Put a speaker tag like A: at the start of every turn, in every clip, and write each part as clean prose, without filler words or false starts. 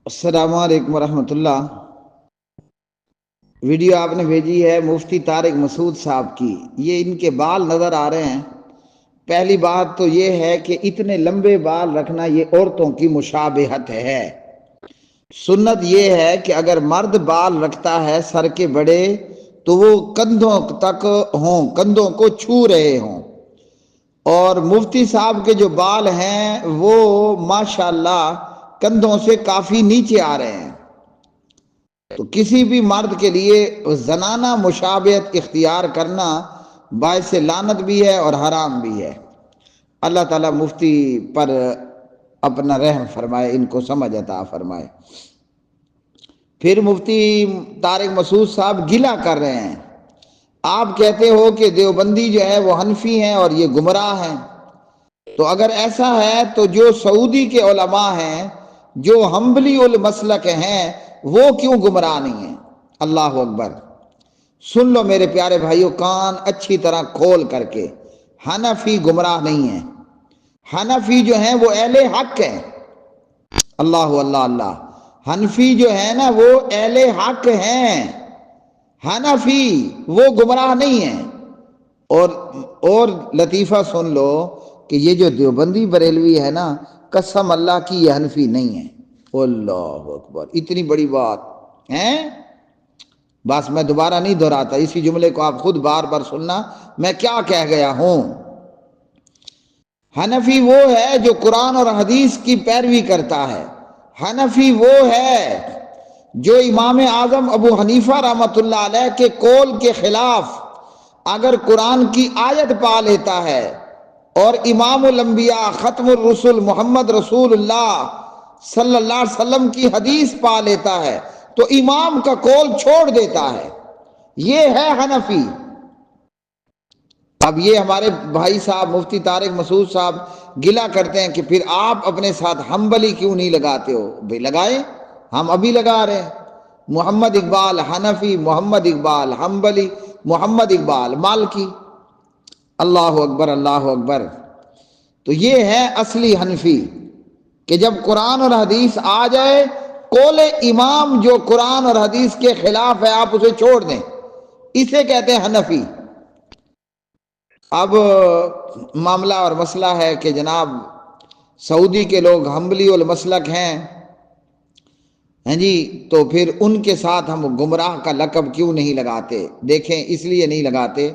A: السلام علیکم ورحمۃ اللہ۔ ویڈیو آپ نے بھیجی ہے مفتی طارق مسعود صاحب کی، یہ ان کے بال نظر آ رہے ہیں۔ پہلی بات تو یہ ہے کہ اتنے لمبے بال رکھنا یہ عورتوں کی مشابہت ہے۔ سنت یہ ہے کہ اگر مرد بال رکھتا ہے سر کے بڑے تو وہ کندھوں تک ہوں، کندھوں کو چھو رہے ہوں، اور مفتی صاحب کے جو بال ہیں وہ ماشاءاللہ کندھوں سے کافی نیچے آ رہے ہیں، تو کسی بھی مرد کے لیے زنانہ مشابہت اختیار کرنا باعث لعنت بھی ہے اور حرام بھی ہے۔ اللہ تعالیٰ مفتی پر اپنا رحم فرمائے، ان کو سمجھ عطا فرمائے۔ پھر مفتی طارق مسعود صاحب گلہ کر رہے ہیں، آپ کہتے ہو کہ دیوبندی جو ہے وہ حنفی ہیں اور یہ گمراہ ہیں، تو اگر ایسا ہے تو جو سعودی کے علماء ہیں جو حنبلی المسلک ہیں وہ کیوں گمراہ نہیں ہیں؟ اللہ اکبر! سن لو میرے پیارے بھائیو، کان اچھی طرح کھول کر کے، حنفی گمراہ نہیں ہیں۔ حنفی جو ہیں وہ اہل حق ہیں۔ اللہ اللہ اللہ! حنفی جو ہے نا وہ اہل حق ہیں، حنفی وہ گمراہ نہیں ہیں۔ اور لطیفہ سن لو کہ یہ جو دیوبندی بریلوی ہے نا، قسم اللہ کی یہ حنفی نہیں ہے۔ اللہ اکبر! اتنی بڑی بات ہے، بس میں دوبارہ نہیں دہراتا، اسی جملے کو آپ خود بار بار سننا میں کیا کہہ گیا ہوں۔ حنفی وہ ہے جو قرآن اور حدیث کی پیروی کرتا ہے۔ حنفی وہ ہے جو امام اعظم ابو حنیفہ رحمۃ اللہ علیہ کے قول کے خلاف اگر قرآن کی آیت پا لیتا ہے اور امام الانبیاء ختم الرسل محمد رسول اللہ صلی اللہ علیہ وسلم کی حدیث پا لیتا ہے تو امام کا قول چھوڑ دیتا ہے، یہ ہے حنفی۔ اب یہ ہمارے بھائی صاحب مفتی طارق مسعود صاحب گلہ کرتے ہیں کہ پھر آپ اپنے ساتھ حنبلی کیوں نہیں لگاتے ہو؟ بھئی لگائیں، ہم ابھی لگا رہے ہیں۔ محمد اقبال حنفی، محمد اقبال حنبلی، محمد اقبال مالکی۔ اللہ اکبر اللہ اکبر! تو یہ ہے اصلی حنفی کہ جب قرآن اور حدیث آ جائے، قول امام جو قرآن اور حدیث کے خلاف ہے آپ اسے چھوڑ دیں، اسے کہتے ہیں حنفی۔ اب معاملہ اور مسئلہ ہے کہ جناب سعودی کے لوگ حنبلی المسلک ہیں جی، تو پھر ان کے ساتھ ہم گمراہ کا لقب کیوں نہیں لگاتے؟ دیکھیں، اس لیے نہیں لگاتے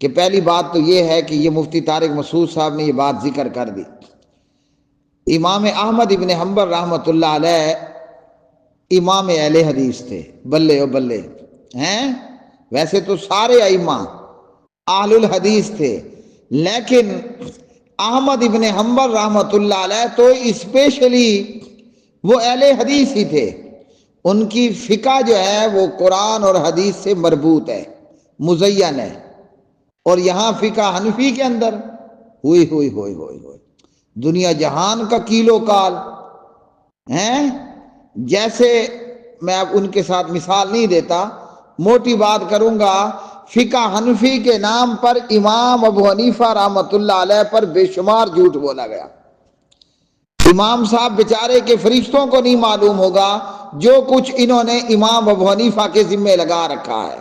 A: کہ پہلی بات تو یہ ہے کہ یہ مفتی طارق مسعود صاحب نے یہ بات ذکر کر دی۔ امام احمد ابن حنبل رحمۃ اللہ علیہ امام اہل حدیث تھے، بلے و بلے ہیں، ویسے تو سارے ائمہ اہل الحدیث تھے، لیکن احمد ابن حنبل رحمۃ اللہ علیہ تو اسپیشلی وہ اہل حدیث ہی تھے۔ ان کی فقہ جو ہے وہ قرآن اور حدیث سے مربوط ہے، مزین ہے، اور یہاں فقہ حنفی کے اندر ہوئی ہوئی ہوئی ہوئی ہوئی دنیا جہان کا کیلو کال ہیں۔ جیسے میں اب ان کے ساتھ مثال نہیں دیتا، موٹی بات کروں گا، فقہ حنفی کے نام پر امام ابو حنیفہ رحمۃ اللہ علیہ پر بے شمار جھوٹ بولا گیا۔ امام صاحب بیچارے کے فرشتوں کو نہیں معلوم ہوگا جو کچھ انہوں نے امام ابو حنیفہ کے ذمہ لگا رکھا ہے۔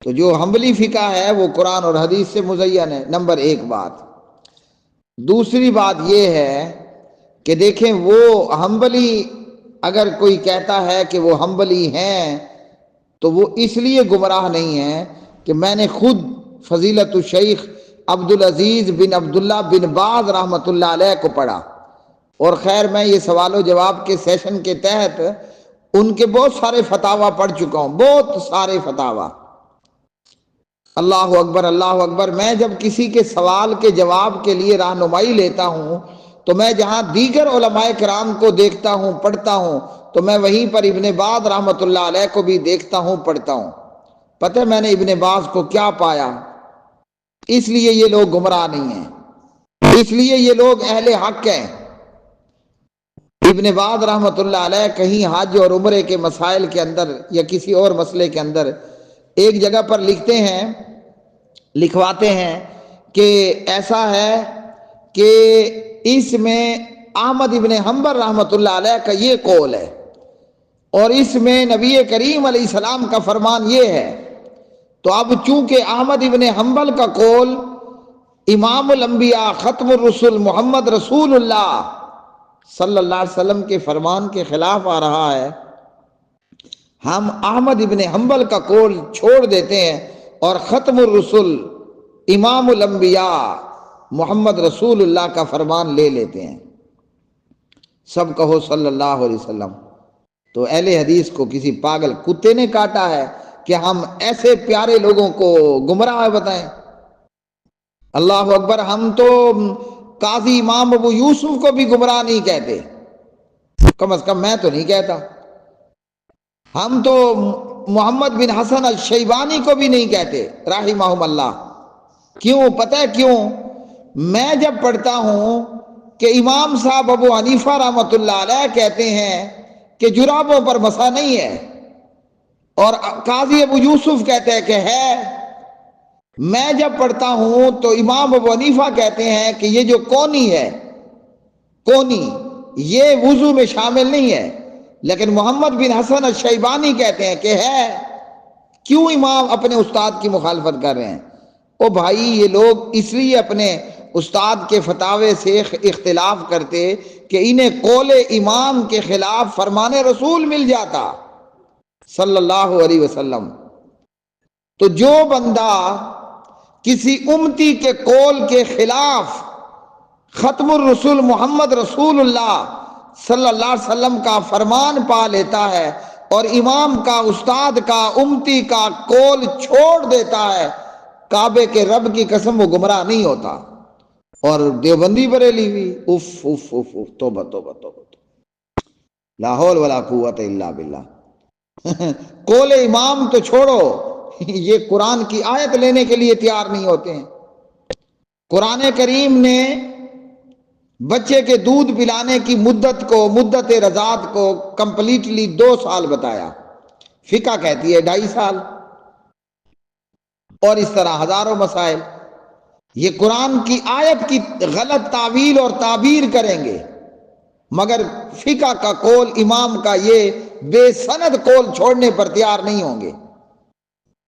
A: تو جو حنبلی فقہ ہے وہ قرآن اور حدیث سے مزین ہے، نمبر ایک بات۔ دوسری بات یہ ہے کہ دیکھیں، وہ حنبلی اگر کوئی کہتا ہے کہ وہ حنبلی ہیں تو وہ اس لیے گمراہ نہیں ہے کہ میں نے خود فضیلت الشیخ عبدالعزیز بن عبداللہ بن باز رحمۃ اللہ علیہ کو پڑھا، اور خیر میں یہ سوال و جواب کے سیشن کے تحت ان کے بہت سارے فتاویٰ پڑھ چکا ہوں، بہت سارے فتاویٰ۔ اللہ اکبر اللہ اکبر! میں جب کسی کے سوال کے جواب کے لیے رہنمائی لیتا ہوں تو میں جہاں دیگر علماء کرام کو دیکھتا ہوں پڑھتا ہوں تو میں وہیں پر ابن باز رحمۃ اللہ علیہ کو بھی دیکھتا ہوں پڑھتا ہوں۔ پتہ ہے میں نے ابن باز کو کیا پایا؟ اس لیے یہ لوگ گمراہ نہیں ہیں، اس لیے یہ لوگ اہل حق ہیں۔ ابن باز رحمۃ اللہ علیہ کہیں حج اور عمرے کے مسائل کے اندر یا کسی اور مسئلے کے اندر ایک جگہ پر لکھواتے ہیں کہ ایسا ہے کہ اس میں احمد ابن حنبل رحمۃ اللہ علیہ کا یہ قول ہے، اور اس میں نبی کریم علیہ السلام کا فرمان یہ ہے۔ تو اب چونکہ احمد ابن حنبل کا قول امام الانبیاء ختم الرسل محمد رسول اللہ صلی اللہ علیہ وسلم کے فرمان کے خلاف آ رہا ہے، ہم احمد ابن حنبل کا قول چھوڑ دیتے ہیں اور ختم الرسل امام الانبیاء محمد رسول اللہ کا فرمان لے لیتے ہیں۔ سب کہو صلی اللہ علیہ وسلم۔ تو اہل حدیث کو کسی پاگل کتے نے کاٹا ہے کہ ہم ایسے پیارے لوگوں کو گمراہ بتائیں؟ اللہ اکبر، ہم تو قاضی امام ابو یوسف کو بھی گمراہ نہیں کہتے، کم از کم میں تو نہیں کہتا۔ ہم تو محمد بن حسن الشیبانی کو بھی نہیں کہتے رحمہم اللہ۔ کیوں؟ پتہ ہے کیوں؟ میں جب پڑھتا ہوں کہ امام صاحب ابو حنیفہ رحمۃ اللہ علیہ کہتے ہیں کہ جرابوں پر مسح نہیں ہے، اور قاضی ابو یوسف کہتے ہیں کہ ہے۔ میں جب پڑھتا ہوں تو امام ابو حنیفہ کہتے ہیں کہ یہ جو کونی ہے، کونی یہ وضو میں شامل نہیں ہے، لیکن محمد بن حسن الشیبانی کہتے ہیں کہ ہے۔ کیوں امام اپنے استاد کی مخالفت کر رہے ہیں؟ او بھائی، یہ لوگ اس لیے اپنے استاد کے فتاوے سے اختلاف کرتے کہ انہیں قول امام کے خلاف فرمان رسول مل جاتا صلی اللہ علیہ وسلم۔ تو جو بندہ کسی امتی کے قول کے خلاف ختم الرسول محمد رسول اللہ صلی اللہ علیہ وسلم کا فرمان پا لیتا ہے اور امام کا، استاد کا، امتی کا قول چھوڑ دیتا ہے، کعبے کے رب کی قسم وہ گمراہ نہیں ہوتا۔ اور دیوبندی بریلی بھی اف اف اف اف، توبہ توبہ توبہ، لا حول ولا قوت الا باللہ۔ قول امام تو چھوڑو، یہ قرآن کی آیت لینے کے لیے تیار نہیں ہوتے ہیں۔ قرآن کریم نے بچے کے دودھ پلانے کی مدت کو، مدت رضاعت کو کمپلیٹلی 2 سال بتایا، فقہ کہتی ہے 2.5 سال، اور اس طرح ہزاروں مسائل۔ یہ قرآن کی آیت کی غلط تعویل اور تعبیر کریں گے، مگر فقہ کا قول امام کا یہ بے سند قول چھوڑنے پر تیار نہیں ہوں گے۔